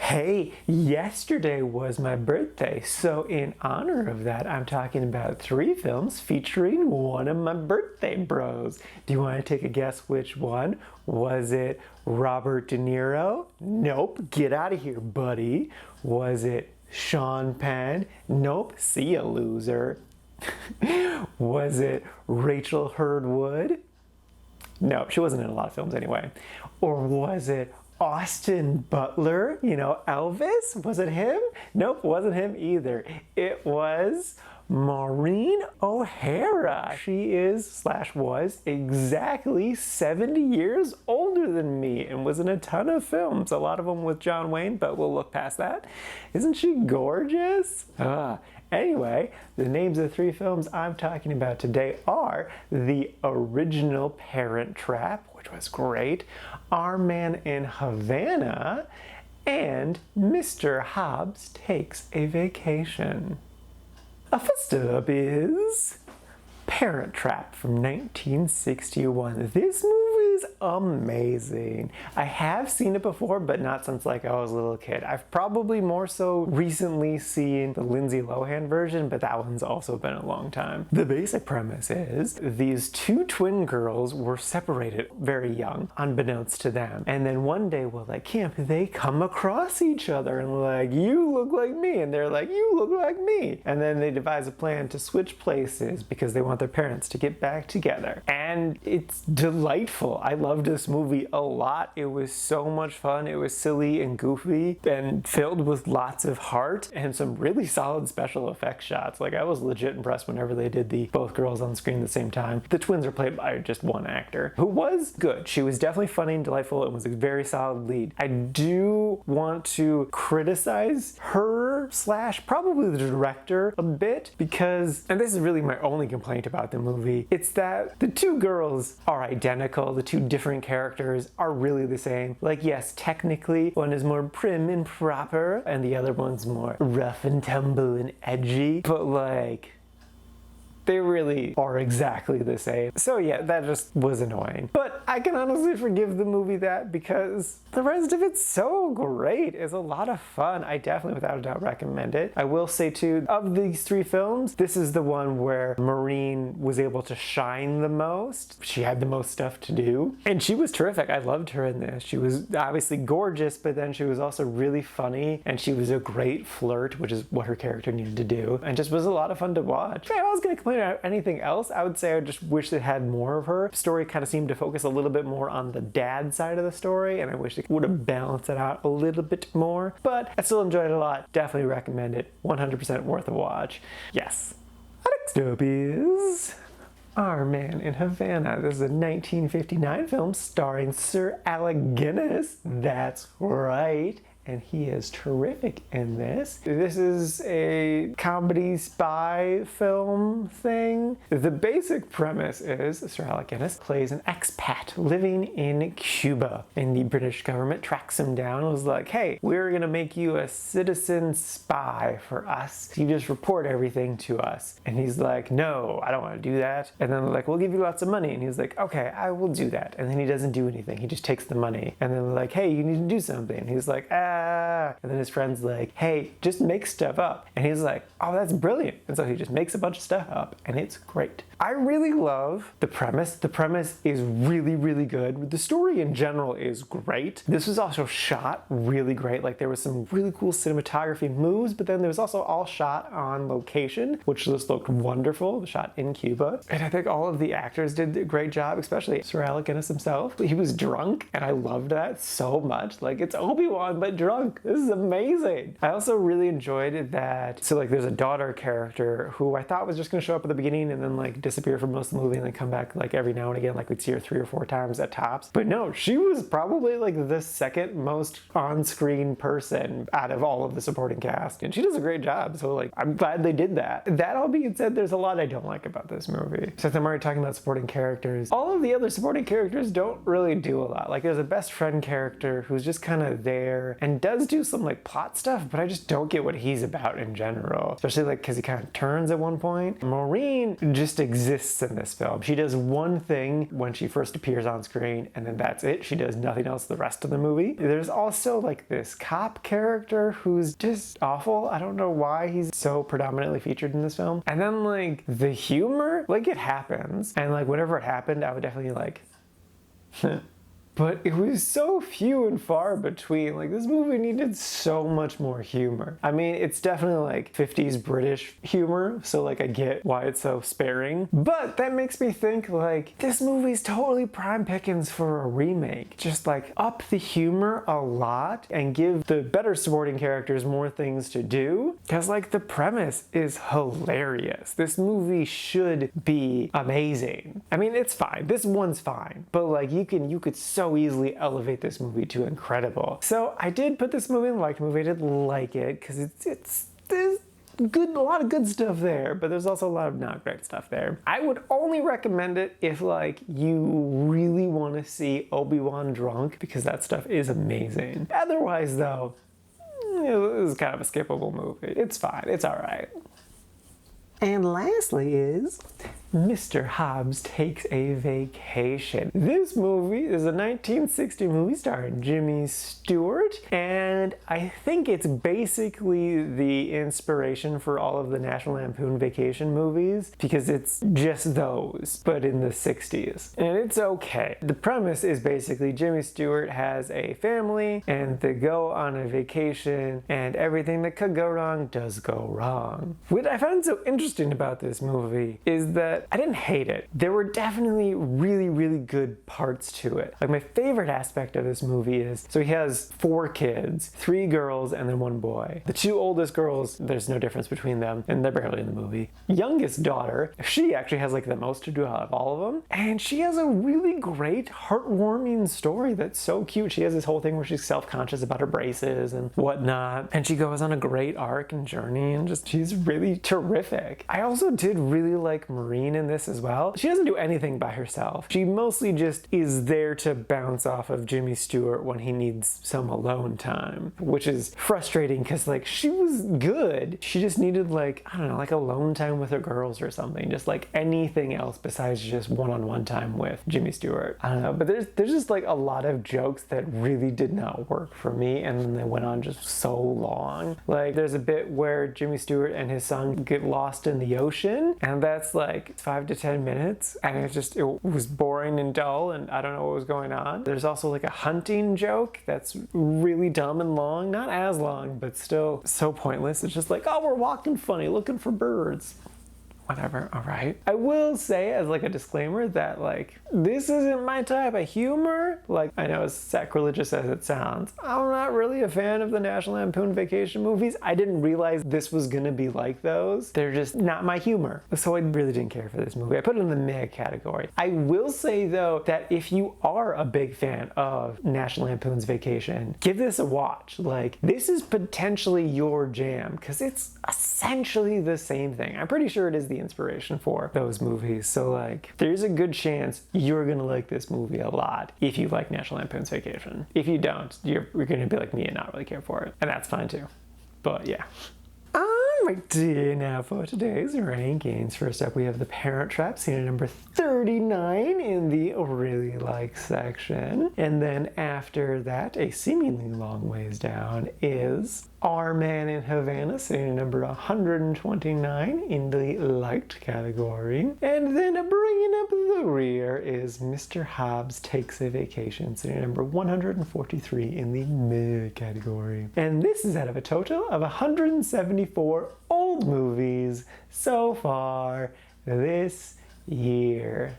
Hey, yesterday was my birthday, so in honor of that, I'm talking about 3 films featuring one of my birthday bros. Do you want to take a guess which one? Was it Robert De Niro? Nope, get out of here, buddy. Was it Sean Penn? Nope, see ya, loser. Was it Rachel Hurd-Wood? No, she wasn't in a lot of films anyway. Or was it Austin Butler, Elvis? Was it him? Nope, wasn't him either. It was Maureen O'Hara. She was exactly 70 years older than me and was in a ton of films, a lot of them with John Wayne, but we'll look past that. Isn't she gorgeous? Anyway, the names of the 3 films I'm talking about today are the original Parent Trap, which was great, Our Man in Havana, and Mr. Hobbs Takes a Vacation. First up is Parent Trap from 1961. This movie is amazing. I have seen it before, but not since I was a little kid. I've probably more so recently seen the Lindsay Lohan version, but that one's also been a long time. The basic premise is these 2 twin girls were separated very young, unbeknownst to them. And then one day while at camp, they come across each other and you look like me. And they're like, you look like me. And then they devise a plan to switch places because they want their parents to get back together. And it's delightful. I loved this movie a lot. It was so much fun. It was silly and goofy and filled with lots of heart and some really solid special effects shots. I was legit impressed whenever they did the both girls on screen at the same time. The twins are played by just one actor who was good. She was definitely funny and delightful and was a very solid lead. I do want to criticize her / probably the director a bit because, and this is really my only complaint about the movie, it's that the 2 girls are identical. The 2 different characters are really the same. Yes, technically one is more prim and proper and the other one's more rough and tumble and edgy, but they really are exactly the same. So yeah, that just was annoying. But I can honestly forgive the movie that because the rest of it's so great. It's a lot of fun. I definitely, without a doubt, recommend it. I will say too, of these 3 films, this is the one where Maureen was able to shine the most. She had the most stuff to do. And she was terrific. I loved her in this. She was obviously gorgeous, but then she was also really funny and she was a great flirt, which is what her character needed to do. And just was a lot of fun to watch. If I was gonna complain about anything else, I would say I just wish it had more of her. The story kind of seemed to focus a little bit more on the dad side of the story, and I wish it would have balanced it out a little bit more. But I still enjoyed it a lot. Definitely recommend it. 100% worth a watch. Yes. Next up is Our Man in Havana. This is a 1959 film starring Sir Alec Guinness. That's right. And he is terrific in this. This is a comedy spy film thing. The basic premise is Sir Alec Guinness plays an expat living in Cuba. And the British government tracks him down and was like, hey, we're gonna make you a citizen spy for us. You just report everything to us. And he's like, no, I don't wanna do that. And then they're like, we'll give you lots of money. And he's like, okay, I will do that. And then he doesn't do anything. He just takes the money. And then they're like, hey, you need to do something. And he's like, and then his friend's like, hey, just make stuff up. And he's like, oh, that's brilliant. And so he just makes a bunch of stuff up and it's great. I really love the premise. The premise is really, really good. The story in general is great. This was also shot really great. There was some really cool cinematography moves, but then there was also all shot on location, which just looked wonderful, shot in Cuba. And I think all of the actors did a great job, especially Sir Alec Guinness himself. He was drunk and I loved that so much. It's Obi-Wan, but drunk. This is amazing. I also really enjoyed that. So there's a daughter character who I thought was just gonna show up at the beginning and then disappear for most of the movie and then come back every now and again. We'd see her 3 or 4 times at tops. But no, she was probably the second most on-screen person out of all of the supporting cast. And she does a great job. So I'm glad they did that. That all being said, there's a lot I don't like about this movie. Since I'm already talking about supporting characters, all of the other supporting characters don't really do a lot. There's a best friend character who's just kind of there and does do some plot stuff, but I just don't get what he's about in general. Especially because he kind of turns at one point. Maureen just exists exists in this film. She does one thing when she first appears on screen, and then that's it. She does nothing else the rest of the movie. There's also like this cop character who's just awful. I don't know why he's so predominantly featured in this film. And then like the humor, like it happens. And like whenever it happened, I would definitely like, but it was so few and far between. Like this movie needed so much more humor. I mean, it's definitely like 50s British humor, so like I get why it's so sparing. But that makes me think like this movie's totally prime pickings for a remake. Just like up the humor a lot and give the better supporting characters more things to do. Cause like the premise is hilarious. This movie should be amazing. I mean, it's fine. This one's fine. But like you could so easily elevate this movie to incredible. So I did put this movie in liked movie. I did like it because there's good, a lot of good stuff there, but there's also a lot of not great stuff there. I would only recommend it if like you really want to see Obi-Wan drunk, because that stuff is amazing. Otherwise though, it was kind of a skippable movie. It's fine. It's all right. And lastly is Mr. Hobbs Takes a Vacation. This movie is a 1960 movie starring Jimmy Stewart, and I think it's basically the inspiration for all of the National Lampoon Vacation movies, because it's just those, but in the 60s. And it's okay. The premise is basically Jimmy Stewart has a family, and they go on a vacation, and everything that could go wrong does go wrong. What I found so interesting about this movie is that I didn't hate it. There were definitely really, really good parts to it. Like my favorite aspect of this movie is, so he has 4 kids, 3 girls and then 1 boy. The 2 oldest girls, there's no difference between them, and they're barely in the movie. Youngest daughter, she actually has like the most to do out of all of them, and she has a really great, heartwarming story that's so cute. She has this whole thing where she's self-conscious about her braces and whatnot, and she goes on a great arc and journey, and just she's really terrific. I also did really like Maureen in this as well. She doesn't do anything by herself. She mostly just is there to bounce off of Jimmy Stewart when he needs some alone time, which is frustrating because like she was good. She just needed like, I don't know, like alone time with her girls or something. Just like anything else besides just one-on-one time with Jimmy Stewart. I don't know, but there's just like a lot of jokes that really did not work for me, and then they went on just so long. Like there's a bit where Jimmy Stewart and his son get lost in the ocean, and that's like 5 to 10 minutes, and it was boring and dull, and I don't know what was going on. There's also like a hunting joke that's really dumb and long, not as long, but still so pointless. It's just like, oh, we're walking funny looking for birds. Whatever, all right. I will say as like a disclaimer that like, this isn't my type of humor. Like, I know as sacrilegious as it sounds, I'm not really a fan of the National Lampoon Vacation movies. I didn't realize this was gonna be like those. They're just not my humor. So I really didn't care for this movie. I put it in the meh category. I will say though, that if you are a big fan of National Lampoon's Vacation, give this a watch. Like, this is potentially your jam, because it's essentially the same thing. I'm pretty sure it is the inspiration for those movies. So like, there's a good chance you're gonna like this movie a lot if you like National Lampoon's Vacation. If you don't, you're gonna be like me and not really care for it. And that's fine too. But yeah. Alrighty, now for today's rankings. First up, we have The Parent Trap, seen at number 39 in the really like section. And then after that, a seemingly long ways down, is Our Man in Havana, sitting at number 129 in the liked category. And then bringing up the rear is Mr. Hobbs Takes a Vacation, sitting at number 143 in the mid category. And this is out of a total of 174 old movies so far this year.